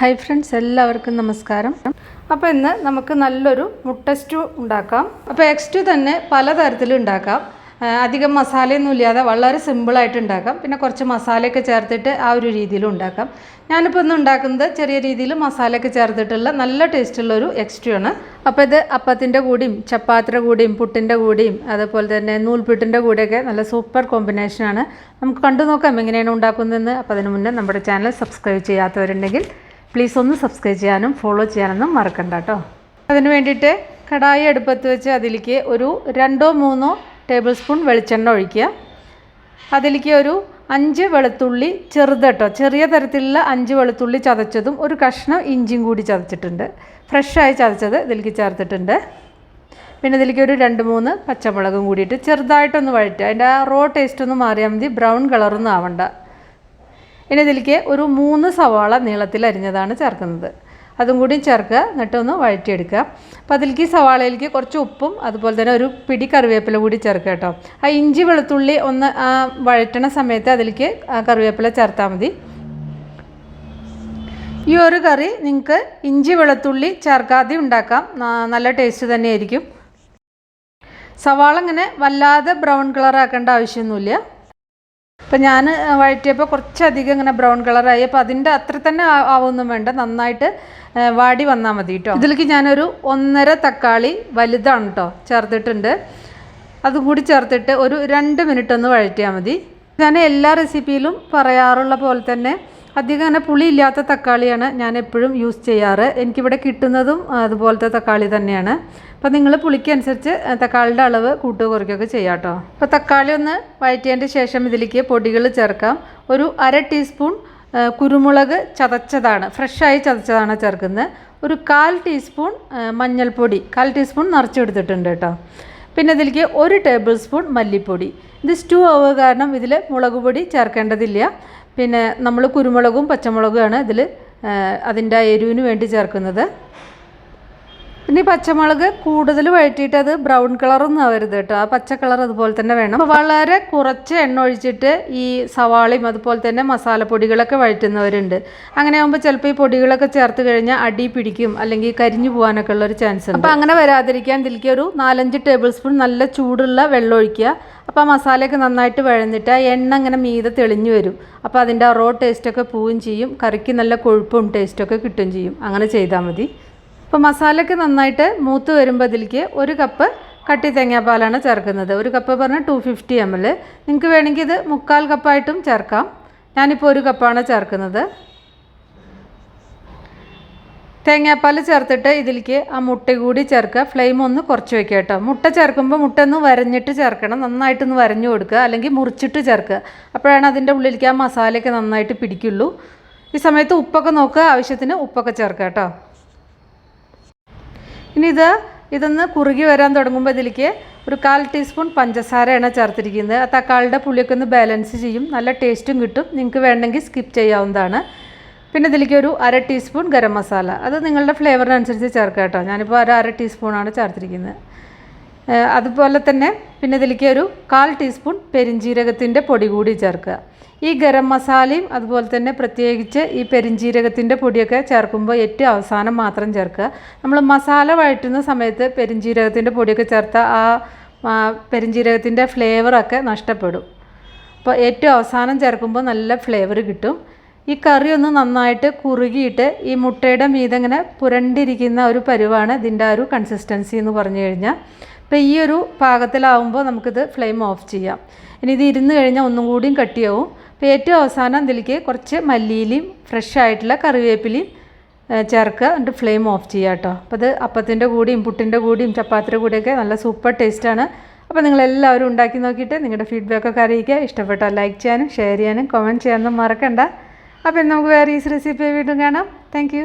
Hi friends, എല്ലാവർക്കും നമസ്കാരം. അപ്പോൾ ഇന്ന് നമുക്ക് നല്ലൊരു മുട്ട സ്റ്റൂ ഉണ്ടാക്കാം. അപ്പോൾ എഗ് സ്റ്റൂ തന്നെ പലതരത്തിലും ഉണ്ടാക്കാം. അധികം മസാലയൊന്നും ഇല്ലാതെ വളരെ സിമ്പിളായിട്ട് ഉണ്ടാക്കാം. പിന്നെ കുറച്ച് മസാലയൊക്കെ ചേർത്തിട്ട് ആ ഒരു രീതിയിലും ഉണ്ടാക്കാം. ഞാനിപ്പോൾ ഇന്ന് ഉണ്ടാക്കുന്നത് ചെറിയ രീതിയിൽ മസാലയൊക്കെ ചേർത്തിട്ടുള്ള നല്ല ടേസ്റ്റുള്ളൊരു എഗ് സ്റ്റൂ ആണ്. അപ്പോൾ ഇത് അപ്പത്തിൻ്റെ കൂടിയും ചപ്പാത്തിയുടെ കൂടിയും പുട്ടിൻ്റെ കൂടിയും അതുപോലെ തന്നെ നൂൽപുട്ടിൻ്റെ കൂടെയൊക്കെ നല്ല സൂപ്പർ കോമ്പിനേഷനാണ്. നമുക്ക് കണ്ടു നോക്കാം എങ്ങനെയാണ് ഉണ്ടാക്കുന്നതെന്ന്. അപ്പോൾ അതിന് മുന്നേ നമ്മുടെ ചാനൽ സബ്സ്ക്രൈബ് ചെയ്യാത്തവരുണ്ടെങ്കിൽ പ്ലീസ് ഒന്ന് സബ്സ്ക്രൈബ് ചെയ്യാനും ഫോളോ ചെയ്യാനൊന്നും മറക്കണ്ട കേട്ടോ. അതിന് വേണ്ടിയിട്ട് കടായി അടുപ്പത്ത് വെച്ച് അതിലേക്ക് ഒരു 2-3 ടേബിൾ സ്പൂൺ വെളിച്ചെണ്ണ ഒഴിക്കുക. അതിലേക്ക് ഒരു 5 വെളുത്തുള്ളി ചെറുതട്ടോ, ചെറിയ തരത്തിലുള്ള 5 വെളുത്തുള്ളി ചതച്ചതും ഒരു കഷ്ണം ഇഞ്ചിയും കൂടി ചതച്ചിട്ടുണ്ട്. ഫ്രഷായി ചതച്ചത് ഇതിലേക്ക് ചേർത്തിട്ടുണ്ട്. പിന്നെ ഇതിലേക്ക് ഒരു 2-3 പച്ചമുളകും കൂടിയിട്ട് ചെറുതായിട്ടൊന്ന് വഴറ്റുക. അതിൻ്റെ ആ റോ ടേസ്റ്റ് ഒന്ന് മാറിയാൽ മതി, ബ്രൗൺ കളറൊന്നും ആവണ്ട. ഇനി ഇതിലേക്ക് ഒരു 3 സവാള നീളത്തിൽ അരിഞ്ഞതാണ് ചേർക്കുന്നത്. അതും കൂടി ചേർക്കുക, എന്നിട്ടൊന്ന് വഴറ്റിയെടുക്കുക. അപ്പോൾ അതിലേക്ക് സവാളയിലേക്ക് കുറച്ച് ഉപ്പും അതുപോലെ തന്നെ ഒരു പിടി കറിവേപ്പില കൂടി ചേർക്കുക കേട്ടോ. ആ ഇഞ്ചി വെളുത്തുള്ളി ഒന്ന് വഴറ്റണ സമയത്ത് അതിലേക്ക് കറിവേപ്പില ചേർത്താൽ മതി. ഈ ഒരു കറി നിങ്ങൾക്ക് ഇഞ്ചി വെളുത്തുള്ളി ചേർക്കാതെ ഉണ്ടാക്കാം, നല്ല ടേസ്റ്റ് തന്നെയായിരിക്കും. സവാള ഇങ്ങനെ വല്ലാതെ ബ്രൗൺ കളർ ആക്കേണ്ട ആവശ്യമൊന്നുമില്ല. അപ്പോൾ ഞാൻ വഴറ്റിയപ്പോൾ കുറച്ചധികം ഇങ്ങനെ ബ്രൗൺ കളറായി. അപ്പോൾ അതിൻ്റെ അത്ര തന്നെ ആവൊന്നും വേണ്ട, നന്നായിട്ട് വാടി വന്നാൽ മതി കേട്ടോ. ഇതിലേക്ക് ഞാനൊരു 1.5 തക്കാളി വലുതാണ് കേട്ടോ ചേർത്തിട്ടുണ്ട്. അതും കൂടി ചേർത്തിട്ട് ഒരു 2 മിനിറ്റ് ഒന്ന് വഴറ്റിയാൽ മതി. ഞാൻ എല്ലാ റെസിപ്പിയിലും പറയാറുള്ള പോലെ തന്നെ അധികം അങ്ങനെ പുളിയില്ലാത്ത തക്കാളിയാണ് ഞാൻ എപ്പോഴും യൂസ് ചെയ്യാറ്. എനിക്കിവിടെ കിട്ടുന്നതും അതുപോലത്തെ തക്കാളി തന്നെയാണ്. അപ്പോൾ നിങ്ങൾ പുളിക്കനുസരിച്ച് തക്കാളിയുടെ അളവ് കൂട്ടുക കുറയ്ക്കുകയൊക്കെ ചെയ്യാം കേട്ടോ. അപ്പോൾ തക്കാളി ഒന്ന് വഴറ്റിയതിൻ്റെ ശേഷം ഇതിലേക്ക് പൊടികൾ ചേർക്കാം. ഒരു 1/2 ടീസ്പൂൺ കുരുമുളക് ചതച്ചതാണ്, ഫ്രഷായി ചതച്ചതാണ് ചേർക്കുന്നത്. ഒരു 1/4 ടീസ്പൂൺ മഞ്ഞൾപ്പൊടി, 1/4 ടീസ്പൂൺ നിറച്ചെടുത്തിട്ടുണ്ട് കേട്ടോ. പിന്നെ ഇതിലേക്ക് 1 ടേബിൾ സ്പൂൺ മല്ലിപ്പൊടി. ഇത് സ്റ്റൂ ആവുക കാരണം ഇതിൽ മുളക് പൊടി ചേർക്കേണ്ടതില്ല. പിന്നെ നമ്മൾ കുരുമുളകും പച്ചമുളകുമാണ് ഇതിൽ അതിൻ്റെ എരിവിന് വേണ്ടി ചേർക്കുന്നത്. പിന്നെ ഈ പച്ചമുളക് കൂടുതൽ വഴറ്റിയിട്ട് അത് ബ്രൗൺ കളറൊന്നും ആവരുത് കേട്ടോ, ആ പച്ച കളർ അതുപോലെ തന്നെ വേണം. അപ്പോൾ വളരെ കുറച്ച് എണ്ണ ഒഴിച്ചിട്ട് ഈ സവാളയും അതുപോലെ തന്നെ മസാലപ്പൊടികളൊക്കെ വഴറ്റുന്നവരുണ്ട്. അങ്ങനെ ആകുമ്പോൾ ചിലപ്പോൾ ഈ പൊടികളൊക്കെ ചേർത്ത് കഴിഞ്ഞാൽ അടി പിടിക്കും, അല്ലെങ്കിൽ കരിഞ്ഞു പോകാനൊക്കെ ഉള്ളൊരു ചാൻസ് ഉണ്ട്. അപ്പോൾ അങ്ങനെ വരാതിരിക്കാൻ ഇതിലേക്ക് ഒരു 4-5 ടേബിൾ സ്പൂൺ നല്ല ചൂടുള്ള വെള്ളം ഒഴിക്കുക. അപ്പോൾ ആ മസാലയൊക്കെ നന്നായിട്ട് വഴന്നിട്ട് ആ എണ്ണ ഇങ്ങനെ മീതെ തെളിഞ്ഞു വരും. അപ്പോൾ അതിൻ്റെ ആ റോ ടേസ്റ്റൊക്കെ പോവുകയും ചെയ്യും, കറിക്ക് നല്ല കൊഴുപ്പും ടേസ്റ്റൊക്കെ കിട്ടുകയും ചെയ്യും. അങ്ങനെ ചെയ്താൽ മതി. അപ്പോൾ മസാലയൊക്കെ നന്നായിട്ട് മൂത്ത് വരുമ്പോൾ അതിലേക്ക് 1 കപ്പ് കട്ടി തേങ്ങാപ്പാലാണ് ചേർക്കുന്നത്. 1 കപ്പ് പറഞ്ഞാൽ 250 ml. നിങ്ങൾക്ക് വേണമെങ്കിൽ ഇത് 3/4 കപ്പായിട്ടും ചേർക്കാം. ഞാനിപ്പോൾ 1 കപ്പാണ് ചേർക്കുന്നത്. തേങ്ങാപ്പാൽ ചേർത്തിട്ട് ഇതിലേക്ക് ആ മുട്ട കൂടി ചേർക്കുക. ഫ്ലെയിം ഒന്ന് കുറച്ച് വയ്ക്കുക കേട്ടോ. മുട്ട ചേർക്കുമ്പോൾ മുട്ട ഒന്ന് വരഞ്ഞിട്ട് ചേർക്കണം, നന്നായിട്ടൊന്ന് വരഞ്ഞു കൊടുക്കുക, അല്ലെങ്കിൽ മുറിച്ചിട്ട് ചേർക്കുക. അപ്പോഴാണ് അതിൻ്റെ ഉള്ളിലേക്ക് ആ മസാലയൊക്കെ നന്നായിട്ട് പിടിക്കുള്ളൂ. ഈ സമയത്ത് ഉപ്പൊക്കെ നോക്കുക, ആവശ്യത്തിന് ഉപ്പൊക്കെ ചേർക്കുക കേട്ടോ. ഇനി ഇതൊന്ന് കുറുകി വരാൻ തുടങ്ങുമ്പോൾ ഇതിലേക്ക് ഒരു 1/4 ടീസ്പൂൺ പഞ്ചസാരയാണ് ചേർത്തിരിക്കുന്നത്. ആ തക്കാളിയുടെ പുളിയൊക്കെ ഒന്ന് ബാലൻസ് ചെയ്യും, നല്ല ടേസ്റ്റും കിട്ടും. നിങ്ങൾക്ക് വേണമെങ്കിൽ സ്കിപ്പ് ചെയ്യാവുന്നതാണ്. പിന്നെ ഇതിലേക്ക് ഒരു 1/2 ടീസ്പൂൺ ഗരം മസാല, അത് നിങ്ങളുടെ ഫ്ലേവറിനനുസരിച്ച് ചേർക്കുക കേട്ടോ. ഞാനിപ്പോൾ 1/2 ടീസ്പൂണാണ് ചേർത്തിരിക്കുന്നത്. അതുപോലെ തന്നെ പിന്നെ ഇതിലേക്ക് ഒരു 1/4 ടീസ്പൂൺ പെരിഞ്ജീരകത്തിൻ്റെ പൊടി കൂടി ചേർക്കുക. ഈ ഗരം മസാലയും അതുപോലെ തന്നെ പ്രത്യേകിച്ച് ഈ പെരിഞ്ജീരകത്തിൻ്റെ പൊടിയൊക്കെ ചേർക്കുമ്പോൾ ഏറ്റവും അവസാനം മാത്രം ചേർക്കുക. നമ്മൾ മസാല വഴറ്റുന്ന സമയത്ത് പെരിഞ്ജീരകത്തിൻ്റെ പൊടിയൊക്കെ ചേർത്താൽ ആ പെരിഞ്ജീരകത്തിൻ്റെ ഫ്ലേവറൊക്കെ നഷ്ടപ്പെടും. അപ്പോൾ ഏറ്റവും അവസാനം ചേർക്കുമ്പോൾ നല്ല ഫ്ലേവർ കിട്ടും. ഈ കറി ഒന്ന് നന്നായിട്ട് കുറുകിയിട്ട് ഈ മുട്ടയുടെ മീതെ ഇങ്ങനെ പുരണ്ടിരിക്കുന്ന ഒരു പരുവാണ് ഇതിൻ്റെ ആ ഒരു കൺസിസ്റ്റൻസി എന്ന് പറഞ്ഞു കഴിഞ്ഞാൽ. അപ്പോൾ ഈ ഒരു പാകത്തിലാവുമ്പോൾ നമുക്കിത് ഫ്ലെയിം ഓഫ് ചെയ്യാം. ഇനി ഇത് ഇരുന്ന് കഴിഞ്ഞാൽ ഒന്നും കൂടിയും കട്ടിയാവും. അപ്പോൾ ഏറ്റവും അവസാനം ഇതിലേക്ക് കുറച്ച് മല്ലിയിലയും ഫ്രഷ് ആയിട്ടുള്ള കറിവേപ്പിലയും ചേർക്കുക, എന്നിട്ട് ഫ്ലെയിം ഓഫ് ചെയ്യുക കേട്ടോ. അപ്പോൾ ഇത് അപ്പത്തിൻ്റെ കൂടിയും പുട്ടിൻ്റെ കൂടിയും ചപ്പാത്തിയുടെ കൂടിയൊക്കെ നല്ല സൂപ്പർ ടേസ്റ്റാണ്. അപ്പോൾ നിങ്ങളെല്ലാവരും ഉണ്ടാക്കി നോക്കിയിട്ട് നിങ്ങളുടെ ഫീഡ്ബാക്കൊക്കെ അറിയിക്കുക. ഇഷ്ടപ്പെട്ടാൽ ലൈക്ക് ചെയ്യാനും ഷെയർ ചെയ്യാനും കമൻറ്റ് ചെയ്യാനൊന്നും മറക്കണ്ട. അപ്പോൾ നമുക്ക് വേറെ ഈ റെസിപ്പി വീണ്ടും കാണാം. Thank you.